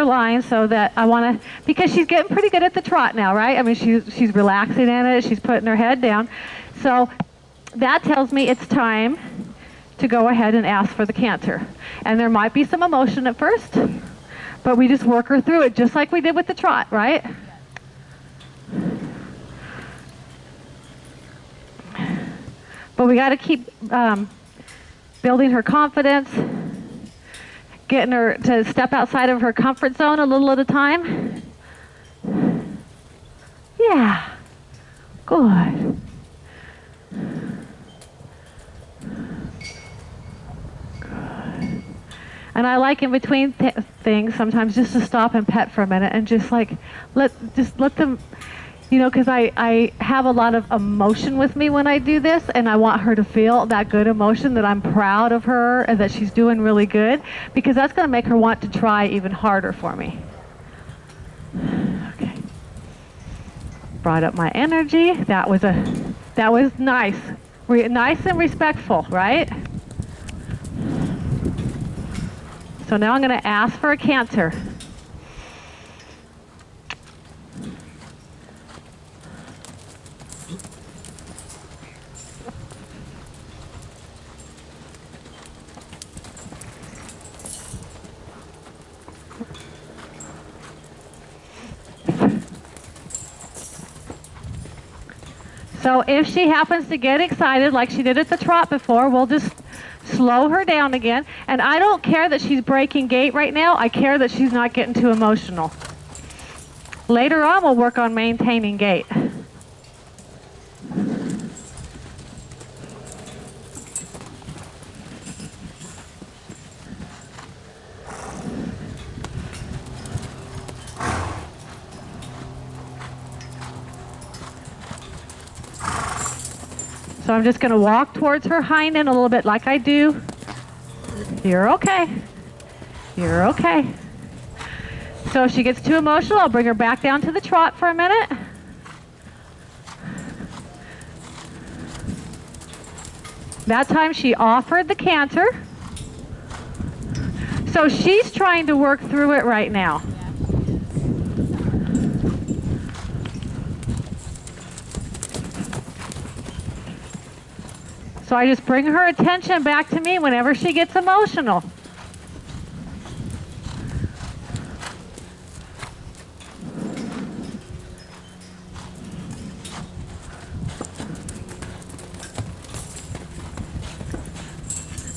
line so that I want to, because she's getting pretty good at the trot now, right? I mean, she's relaxing in it. She's putting her head down. So that tells me it's time to go ahead and ask for the canter. And there might be some emotion at first, but we just work her through it just like we did with the trot, right? But we got to keep building her confidence, getting her to step outside of her comfort zone a little at a time. Yeah, good. Good. And I like in between things sometimes just to stop and pet for a minute and just like let them, you know, because I have a lot of emotion with me when I do this, and I want her to feel that good emotion, that I'm proud of her and that she's doing really good, because that's going to make her want to try even harder for me. Okay. Brought up my energy. That was nice. Nice and respectful, right? So now I'm going to ask for a canter. So if she happens to get excited like she did at the trot before, we'll just slow her down again. And I don't care that she's breaking gait right now. I care that she's not getting too emotional. Later on, we'll work on maintaining gait. So I'm just going to walk towards her hind end a little bit like I do. You're okay. You're okay. So if she gets too emotional, I'll bring her back down to the trot for a minute. That time she offered the canter. So she's trying to work through it right now. So I just bring her attention back to me whenever she gets emotional.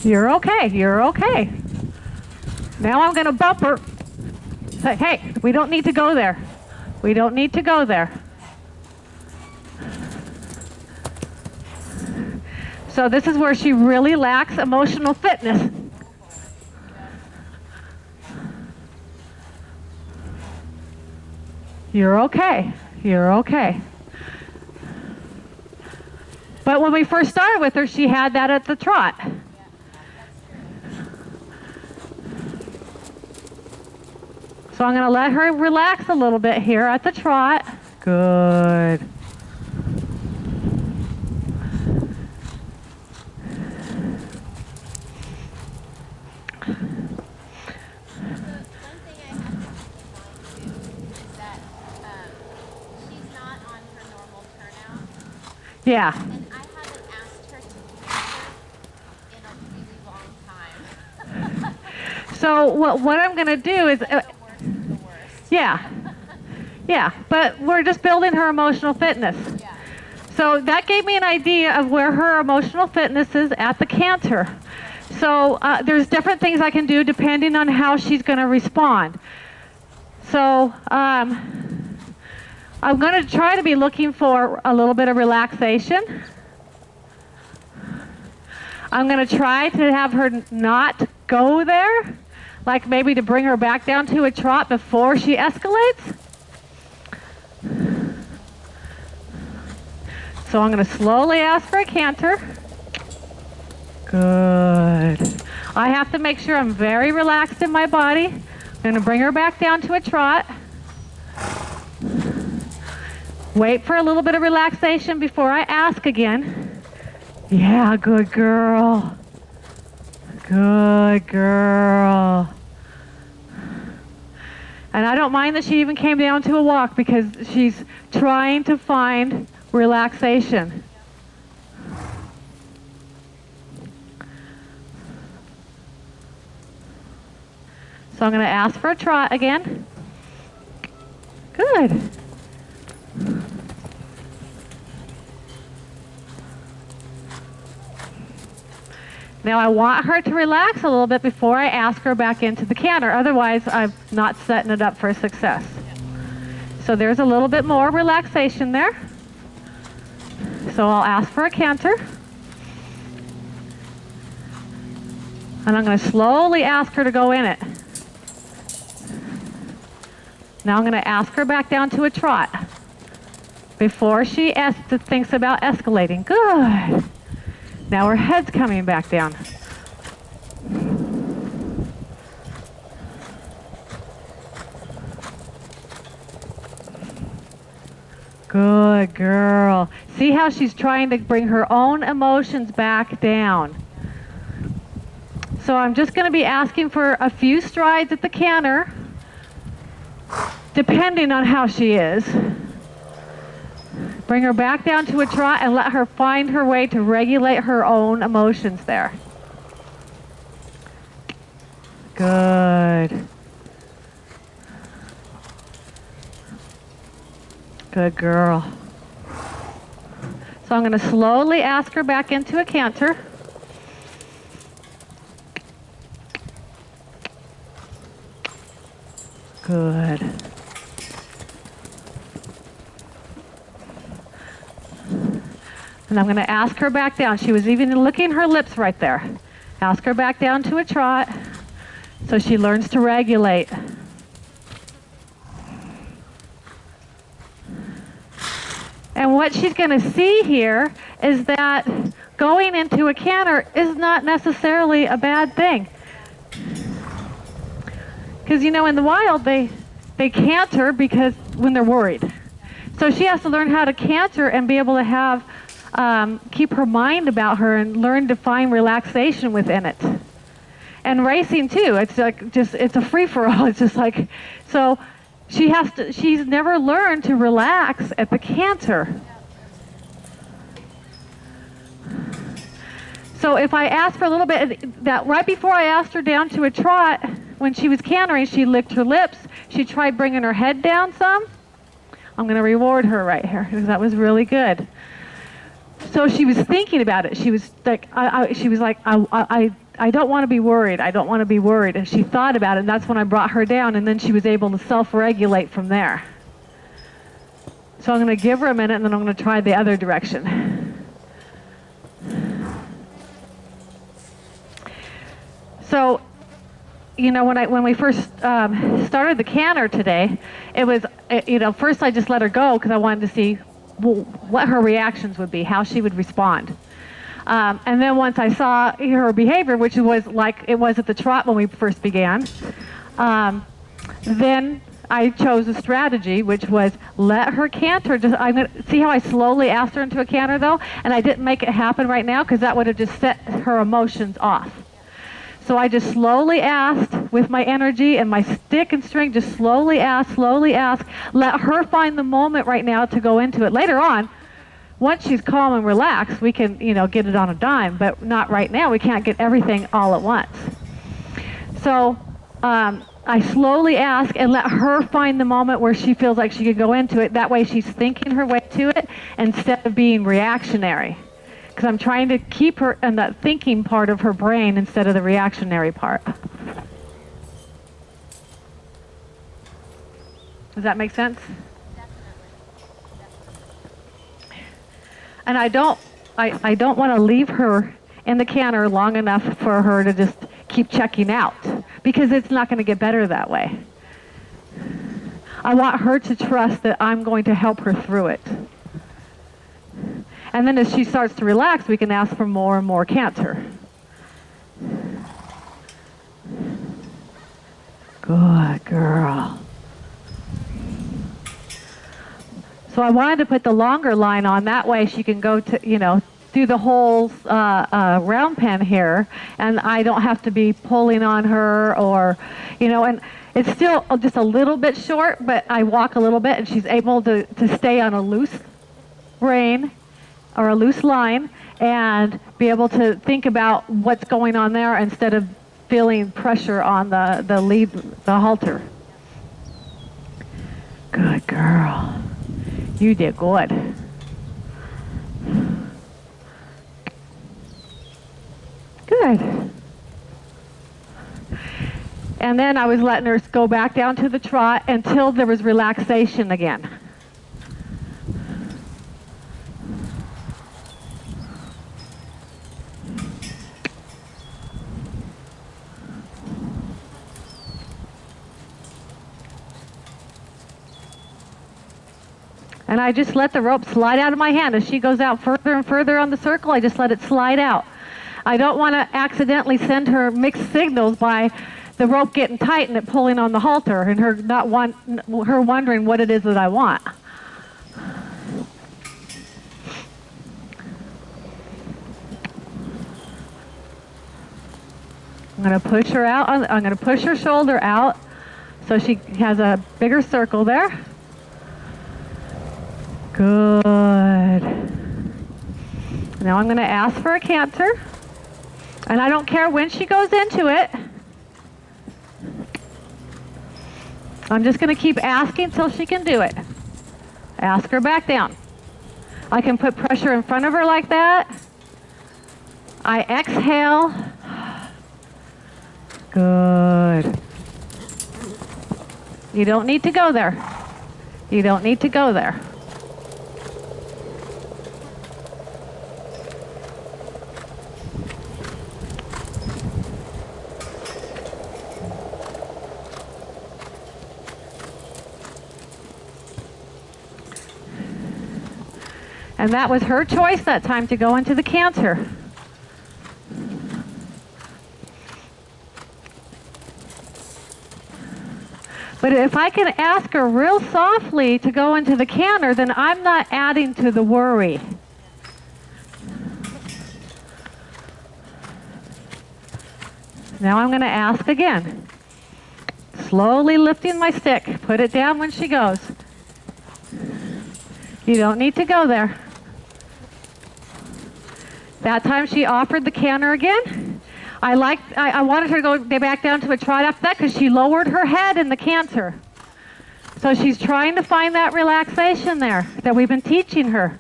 You're okay, you're okay. Now I'm going to bump her. Say, hey, we don't need to go there. We don't need to go there. So this is where she really lacks emotional fitness. You're okay. You're okay. But when we first started with her, she had that at the trot. So I'm going to let her relax a little bit here at the trot. Good. Yeah. And I haven't asked her to canter in a really long time. So what I'm going to do is... the worst. Yeah. Yeah, but we're just building her emotional fitness. Yeah. So that gave me an idea of where her emotional fitness is at the canter. So there's different things I can do depending on how she's going to respond. So... I'm going to try to be looking for a little bit of relaxation. I'm going to try to have her not go there, like maybe to bring her back down to a trot before she escalates. So I'm going to slowly ask for a canter. Good. I have to make sure I'm very relaxed in my body. I'm going to bring her back down to a trot. Wait for a little bit of relaxation before I ask again. Yeah, good girl. Good girl. And I don't mind that she even came down to a walk because she's trying to find relaxation. So I'm going to ask for a trot again. Good. Now I want her to relax a little bit before I ask her back into the canter. Otherwise, I'm not setting it up for success. So there's a little bit more relaxation there. So I'll ask for a canter. And I'm going to slowly ask her to go in it. Now I'm going to ask her back down to a trot before she thinks about escalating. Good. Now her head's coming back down. Good girl. See how she's trying to bring her own emotions back down. So I'm just going to be asking for a few strides at the canter, depending on how she is. Bring her back down to a trot and let her find her way to regulate her own emotions there. Good. Good girl. So I'm going to slowly ask her back into a canter. Good. And I'm going to ask her back down. She was even licking her lips right there. Ask her back down to a trot so she learns to regulate. And what she's going to see here is that going into a canter is not necessarily a bad thing. Because, you know, in the wild, they canter because when they're worried. So she has to learn how to canter and be able to have, keep her mind about her and learn to find relaxation within it. And racing too, it's like just, it's a free-for-all. It's just like, so she's never learned to relax at the canter. So if I ask for a little bit, that right before I asked her down to a trot, when she was cantering, she licked her lips. She tried bringing her head down some. I'm going to reward her right here because that was really good. So she was thinking about it. She was like, I don't want to be worried. I don't want to be worried. And she thought about it, and that's when I brought her down, and then she was able to self-regulate from there. So I'm going to give her a minute, and then I'm going to try the other direction. So, you know, when we first started the canter today, it was, you know, first I just let her go because I wanted to see what her reactions would be, how she would respond. And then once I saw her behavior, which was like it was at the trot when we first began, then I chose a strategy, which was let her canter. I'm going to see how I slowly asked her into a canter, though, and I didn't make it happen right now because that would have just set her emotions off. So I just slowly asked with my energy and my stick and string, just slowly ask, let her find the moment right now to go into it. Later on, once she's calm and relaxed, we can, you know, get it on a dime, but not right now. We can't get everything all at once. So I slowly ask and let her find the moment where she feels like she could go into it. That way she's thinking her way to it instead of being reactionary. Because I'm trying to keep her in that thinking part of her brain instead of the reactionary part. Does that make sense? And I don't want to leave her in the canter long enough for her to just keep checking out, because it's not going to get better that way. I want her to trust that I'm going to help her through it. And then as she starts to relax, we can ask for more and more canter. Good girl. So I wanted to put the longer line on. That way she can go to, you know, do the whole round pen here, and I don't have to be pulling on her or, you know, and It's still just a little bit short, but I walk a little bit, and she's able to stay on a loose rein or a loose line and be able to think about what's going on there instead of feeling pressure on the lead, the halter. Good girl. You did good. Good. And then I was letting her go back down to the trot until there was relaxation again. And I just let the rope slide out of my hand. As she goes out further and further on the circle, I just let it slide out. I don't want to accidentally send her mixed signals by the rope getting tight and it pulling on the halter and her her wondering what it is that I want. I'm going to push her out. I'm going to push her shoulder out so she has a bigger circle there. Good. Now I'm going to ask for a canter. And I don't care when she goes into it. I'm just going to keep asking till she can do it. Ask her back down. I can put pressure in front of her like that. I exhale. Good. You don't need to go there. You don't need to go there. And that was her choice that time to go into the canter. But if I can ask her real softly to go into the canter, then I'm not adding to the worry. Now I'm going to ask again. Slowly lifting my stick. Put it down when she goes. You don't need to go there. That time she offered the canter again. I wanted her to go back down to a trot after that because she lowered her head in the canter. So she's trying to find that relaxation there that we've been teaching her.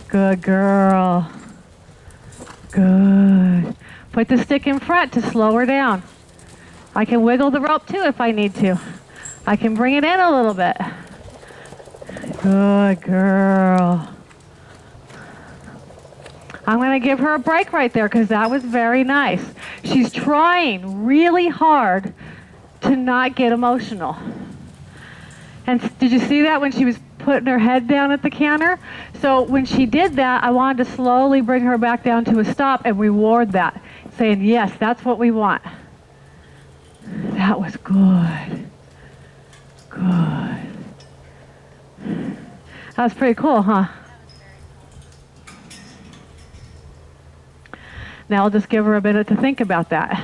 Good girl. Good. Put the stick in front to slow her down. I can wiggle the rope too if I need to. I can bring it in a little bit. Good girl. I'm going to give her a break right there because that was very nice. She's trying really hard to not get emotional. And did you see that when she was putting her head down at the canter? So when she did that, I wanted to slowly bring her back down to a stop and reward that, saying, yes, that's what we want. That was good. Good. That was pretty cool, huh? Now I'll just give her a minute to think about that. I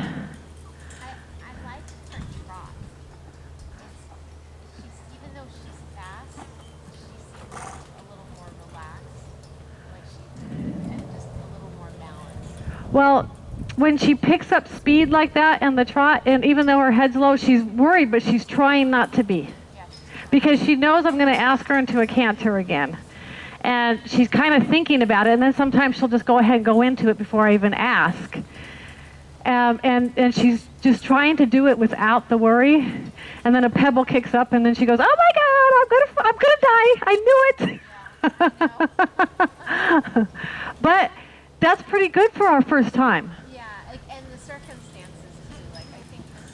like her trot. Even though she's fast, she seems a little more relaxed, and just a little more balanced. Well, when she picks up speed like that in the trot, and even though her head's low, she's worried, but she's trying not to be. Because she knows I'm going to ask her into a canter again. And she's kind of thinking about it, and then sometimes she'll just go ahead and go into it before I even ask. And she's just trying to do it without the worry. And then a pebble kicks up, and then she goes, "Oh my God, I'm gonna die! I knew it!" But that's pretty good for our first time. Yeah, and the circumstances too. I think this is,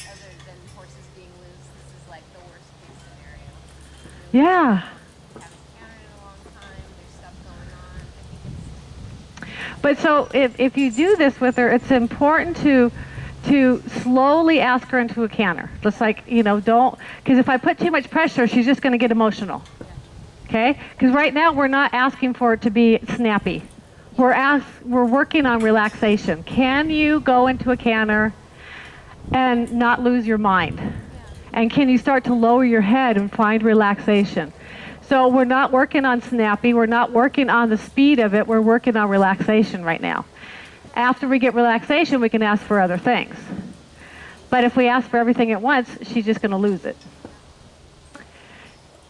other than horses being loose, this is like the worst case scenario. Yeah. But so if you do this with her, it's important to slowly ask her into a canter. Just like, don't, because if I put too much pressure, she's just going to get emotional. Okay? Because right now we're not asking for it to be snappy. we're working on relaxation. Can you go into a canter and not lose your mind? And can you start to lower your head and find relaxation? So we're not working on snappy, we're not working on the speed of it, we're working on relaxation right now. After we get relaxation, we can ask for other things. But if we ask for everything at once, she's just going to lose it.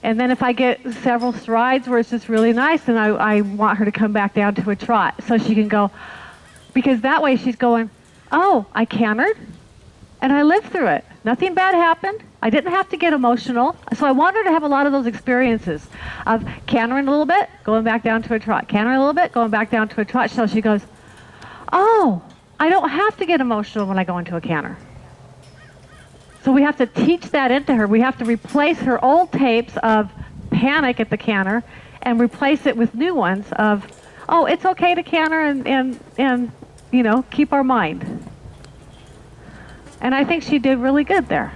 And then if I get several strides where it's just really nice, then I want her to come back down to a trot so she can go, because that way she's going, oh, I cantered and I lived through it. Nothing bad happened. I didn't have to get emotional. So I want her to have a lot of those experiences of cantering a little bit, going back down to a trot, cantering a little bit, going back down to a trot, so she goes, oh, I don't have to get emotional when I go into a canter. So we have to teach that into her. We have to replace her old tapes of panic at the canter and replace it with new ones of, oh, it's okay to canter and you know, keep our mind. And I think she did really good there.